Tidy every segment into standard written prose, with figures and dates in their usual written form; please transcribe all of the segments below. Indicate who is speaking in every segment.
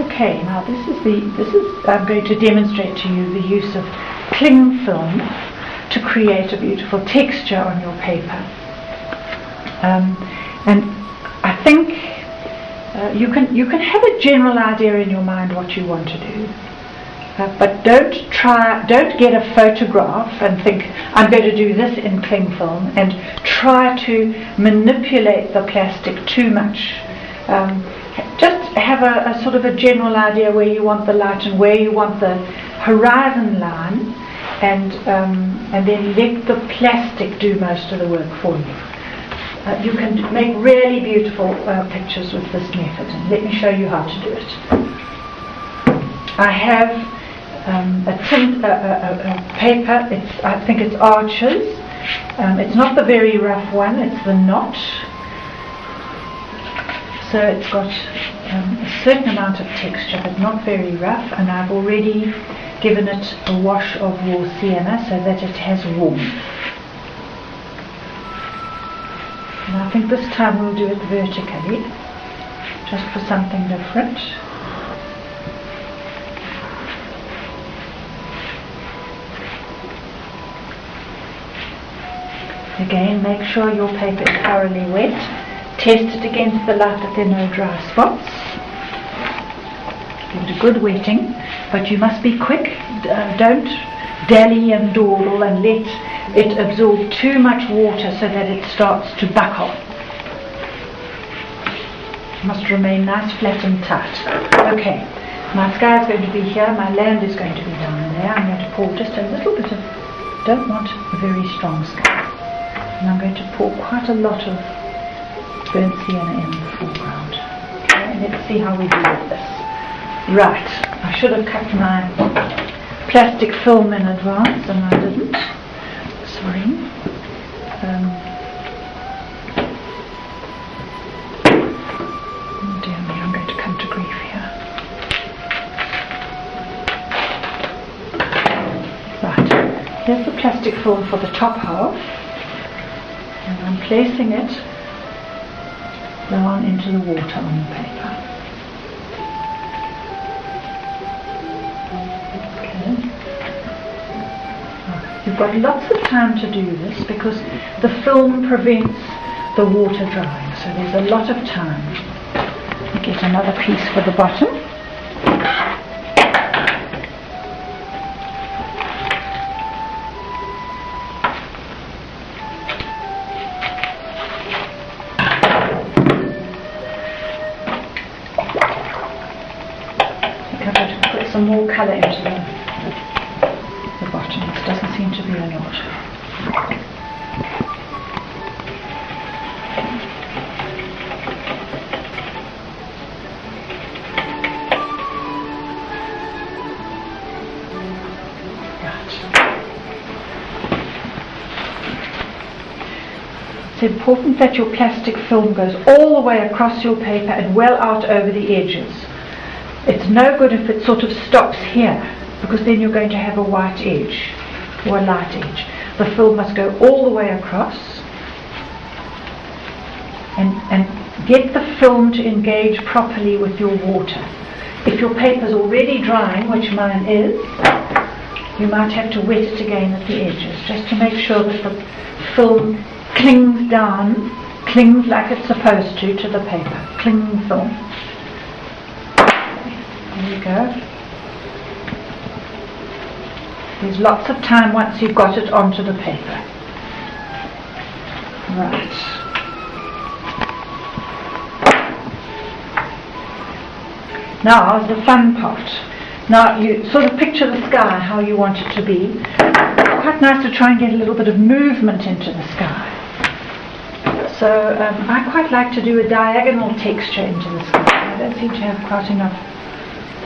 Speaker 1: Okay, now I'm going to demonstrate to you the use of cling film to create a beautiful texture on your paper. And I think you can have a general idea in your mind what you want to do. But don't get a photograph and think, I'm going to do this in cling film, and try to manipulate the plastic too much. Just have a sort of a general idea where you want the light and where you want the horizon line, and then let the plastic do most of the work for you. You can make really beautiful pictures with this method, and let me show you how to do it. I have a paper. I think it's Arches. It's not the very rough one, it's the knot. So it's got a certain amount of texture, but not very rough, and I've already given it a wash of raw sienna so that it has warmth. And I think this time we'll do it vertically, just for something different. Again, make sure your paper is thoroughly wet. Test it against the light that there are no dry spots. Give it a good wetting, but you must be quick. Don't dally and dawdle and let it absorb too much water so that it starts to buckle. It must remain nice, flat and tight. Okay, my sky is going to be here, my land is going to be down there. I'm going to pour just a little bit of, don't want a very strong sky. And I'm going to pour quite a lot of burnt sienna in the foreground. Okay, let's see how we do with this. Right, I should have cut my plastic film in advance, and I didn't. Sorry. Oh dear me, I'm going to come to grief here. Right, here's the plastic film for the top half. And I'm placing it down into the water on the paper. Okay. You've got lots of time to do this because the film prevents the water drying, so there's a lot of time. You get another piece for the bottom. Some more colour into the bottom. This doesn't seem to be a lot. It's important that your plastic film goes all the way across your paper and well out over the edges. It's no good if it sort of stops here, because then you're going to have a white edge or a light edge. The film must go all the way across and get the film to engage properly with your water. If your paper's already drying, which mine is, you might have to wet it again at the edges, just to make sure that the film clings down, clings like it's supposed to the paper. Cling film. There you go. There's lots of time once you've got it onto the paper. Right. Now the fun part. Now you sort of picture the sky how you want it to be. It's quite nice to try and get a little bit of movement into the sky. So I quite like to do a diagonal texture into the sky. I don't seem to have quite enough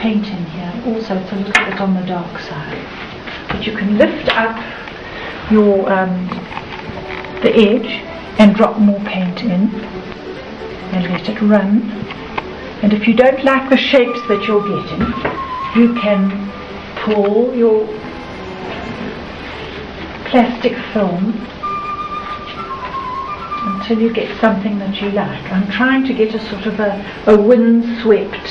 Speaker 1: paint in here. Also, it's a little bit on the dark side. But you can lift up your the edge and drop more paint in and let it run. And if you don't like the shapes that you're getting, you can pull your plastic film until you get something that you like. I'm trying to get a sort of a windswept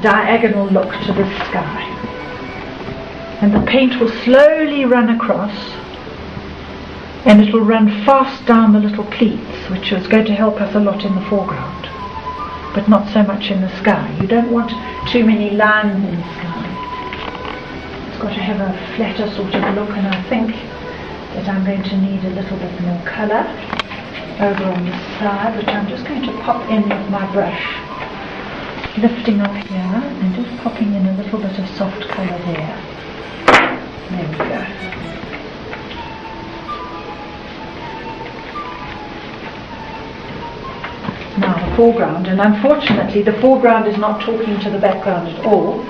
Speaker 1: diagonal look to the sky. And the paint will slowly run across, and it will run fast down the little pleats, which is going to help us a lot in the foreground, but not so much in the sky. You don't want too many lines in the sky. It's got to have a flatter sort of look, and I think that I'm going to need a little bit more colour over on this side, which I'm just going to pop in with my brush, lifting up here and just popping in a little bit of soft colour there. There we go. Now the foreground, and unfortunately the foreground is not talking to the background at all,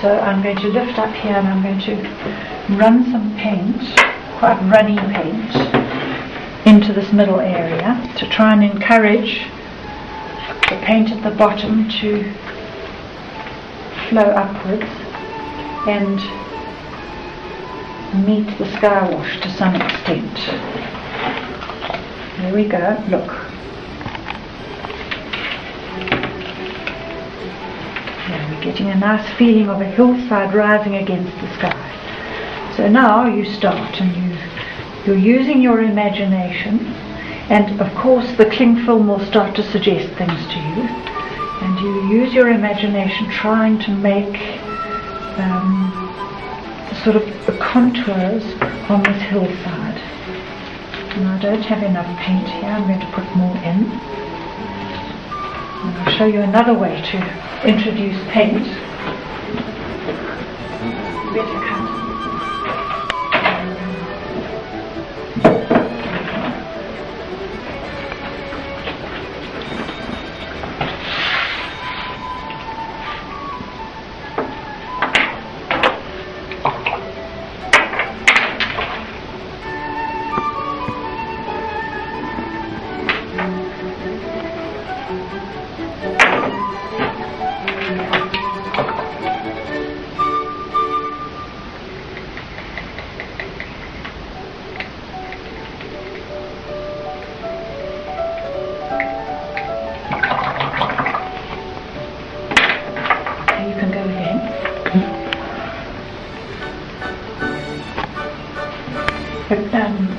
Speaker 1: so I'm going to lift up here and I'm going to run some paint, quite runny paint, into this middle area to try and encourage the paint at the bottom to flow upwards and meet the sky wash to some extent. There we go, look. Now we're getting a nice feeling of a hillside rising against the sky. So now you start and you're using your imagination, and of course the cling film will start to suggest things to you, and you use your imagination trying to make sort of the contours on this hillside. And I don't have enough paint here, I'm going to put more in. And I'll show you another way to introduce paint. Better cut.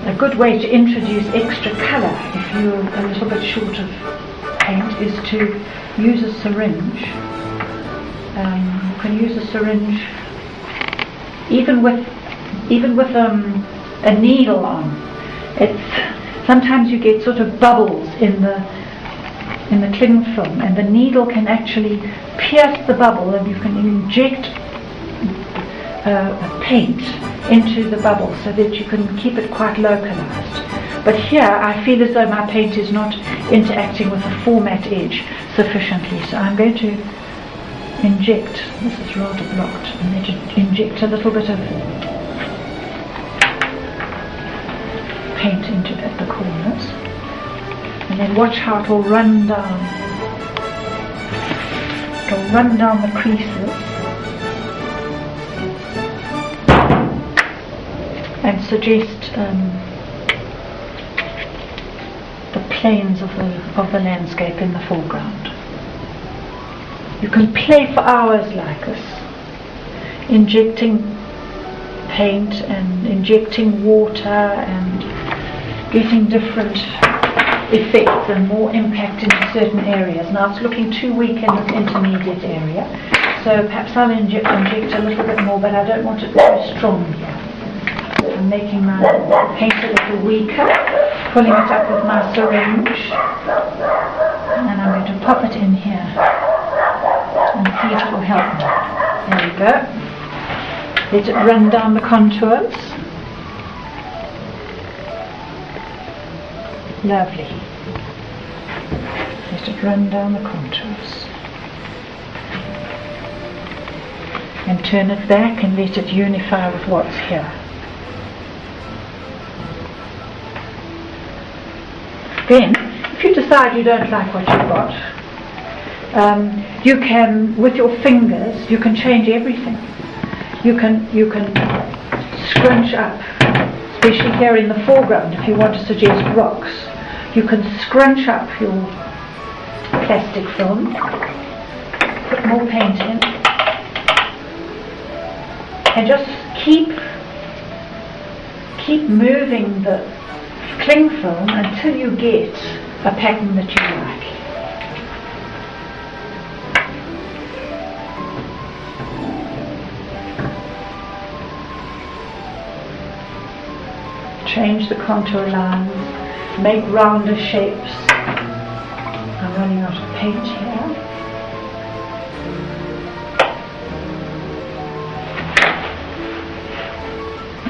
Speaker 1: A good way to introduce extra colour if you're a little bit short of paint is to use a syringe. You can use a syringe even with a needle on. Sometimes you get sort of bubbles in the cling film, and the needle can actually pierce the bubble, and you can inject paint into the bubble so that you can keep it quite localized. But here I feel as though my paint is not interacting with the format edge sufficiently, so I'm going to inject, this is rather blocked, I'm going to inject a little bit of paint into at the corners, and then watch how it will run down. It will run down the creases and suggest the planes of the landscape in the foreground. You can play for hours like this, injecting paint and injecting water and getting different effects and more impact into certain areas. Now it's looking too weak in this intermediate area, so perhaps I'll inject a little bit more, but I don't want it very strong here. I'm making my paint a little weaker, pulling it up with my syringe, and I'm going to pop it in here and see if it will help me. There we go. Let it run down the contours. Lovely. Let it run down the contours. And turn it back and let it unify with what's here. Then, if you decide you don't like what you've got, you can, with your fingers, you can change everything. You can scrunch up, especially here in the foreground, if you want to suggest rocks. You can scrunch up your plastic film put more paint in, and just keep moving the cling film until you get a pattern that you like. Change the contour lines, make rounder shapes. I'm running out of paint here.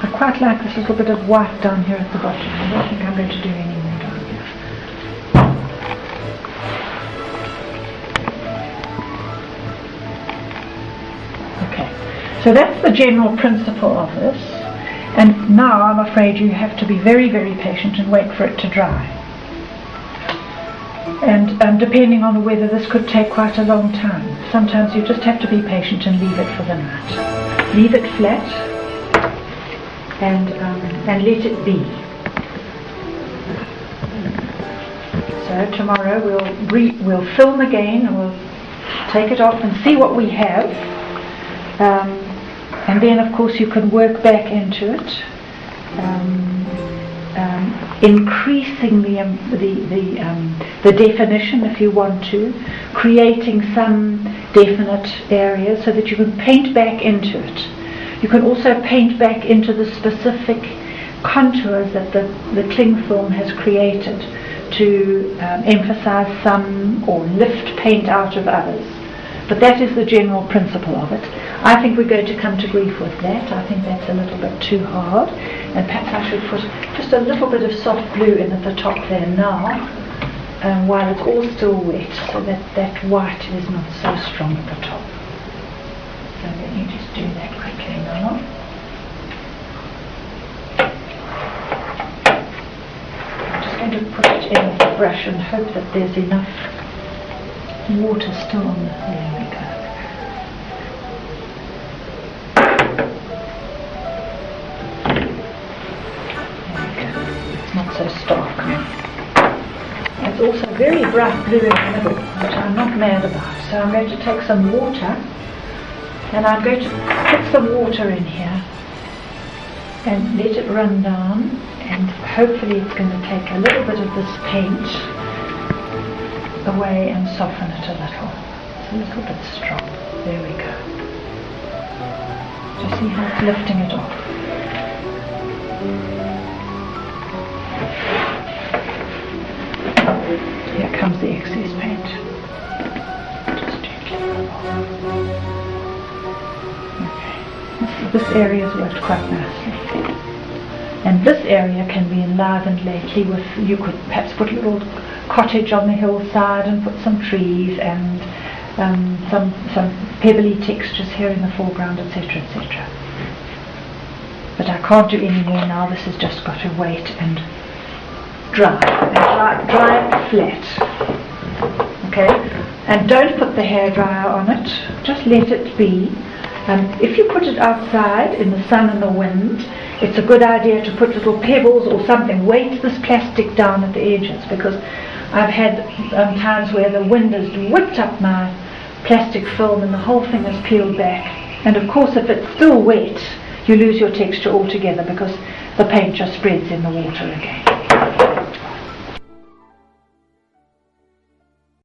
Speaker 1: I quite like this little bit of white down here at the bottom. I don't think I'm going to do any more down here. Okay, so that's the general principle of this. And now I'm afraid you have to be very, very patient and wait for it to dry. And depending on the weather, this could take quite a long time. Sometimes you just have to be patient and leave it for the night. Leave it flat and let it be. So tomorrow we'll film again and we'll take it off and see what we have. And then, of course, you can work back into it, increasing the definition if you want to, creating some definite areas so that you can paint back into it. You can also paint back into the specific contours that the cling film has created to emphasize some or lift paint out of others. But that is the general principle of it. I think we're going to come to grief with that. I think that's a little bit too hard. And perhaps I should put just a little bit of soft blue in at the top there now, while it's all still wet, so that white is not so strong at the top. So let me just do that quickly now. I'm just going to put it in with the brush and hope that there's enough water still on the, there we go. There we go. It's not so stark now. It's also very bright blue in the middle, which I'm not mad about. So I'm going to take some water and I'm going to put some water in here and let it run down, and hopefully it's going to take a little bit of this paint away and soften it a little. It's a little bit strong. There we go. Just see how it's lifting it off. Here comes the excess paint. Just gently. Okay. This area's worked quite nicely. And this area can be enlivened lately with, you could perhaps put a little cottage on the hillside and put some trees and some pebbly textures here in the foreground, etc., etc. But I can't do any more now. This has just got to wait and dry flat. Okay, and don't put the hairdryer on it. Just let it be. If you put it outside in the sun and the wind, it's a good idea to put little pebbles or something, weight this plastic down at the edges, because I've had times where the wind has whipped up my plastic film and the whole thing is peeled back. And of course, if it's still wet, you lose your texture altogether because the paint just spreads in the water again.